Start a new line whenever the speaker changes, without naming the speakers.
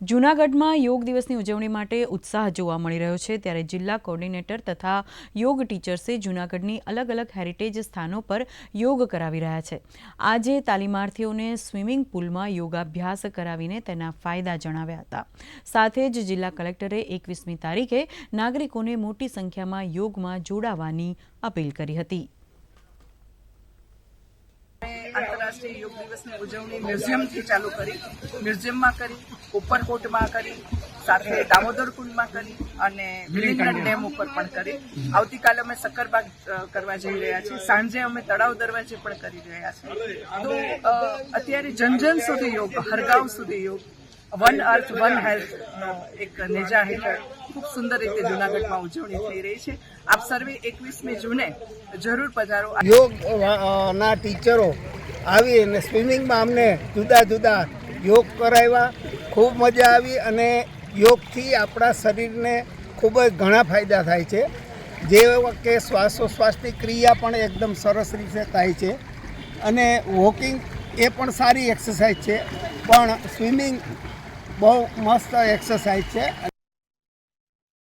જૂનાગઢમાં યોગ દિવસની ઉજવણી માટે ઉત્સાહ જોવા મળી રહ્યો છે ત્યારે જિલ્લા કોર્ડિનેટર તથા યોગ ટીચર્સે જૂનાગઢની અલગ અલગ હેરિટેજ સ્થાનો પર યોગ કરાવી રહ્યા છે। આજે તાલીમાર્થીઓને સ્વિમિંગ પૂલમાં યોગાભ્યાસ કરાવીને તેના ફાયદા જણાવ્યા હતા। સાથે જ જિલ્લા કલેક્ટરે 21મી તારીખે નાગરિકોને મોટી સંખ્યામાં યોગમાં જોડાવાની અપીલ કરી હતી।
आंतरराष्ट्रीय योग दिवस की उजवणी म्यूजियम थी चालू करी, म्यूजियम में करी, उपरकोट में करी, साथे दामोदर कुंड में करी अने विलिंगडन डेम पर पण करी। आवतीकाले अमे सक्करबाग करवा जई रह्या छीए, सांजे अमे तळाव दरवाजे पण करी रह्या छीए। तो अत्यारे जन सुधी योग, हर गांव सुधी योग, वन अर्थ वन हेल्थ एक नेजा हेठळ खूब सुंदर रीते जूनागढ़ में उजवणी थई रही है। आप सर्वे 21મી जूने जरूर पधारो।
योग ना टीचरो आवी अने स्विमिंग में अमने जुदा जुदा योग कराव्या, खूब मजा आवी अने योग थी आपणा शरीर ने खूब ज घणा फायदा थाय छे। जेवा के श्वासोश्वासनी क्रिया पण एकदम सरस रीते थाय छे अने वॉकिंग ए पण सारी एक्सरसाइज छे, पण स्विमिंग बहुत मस्त एक्सरसाइज है।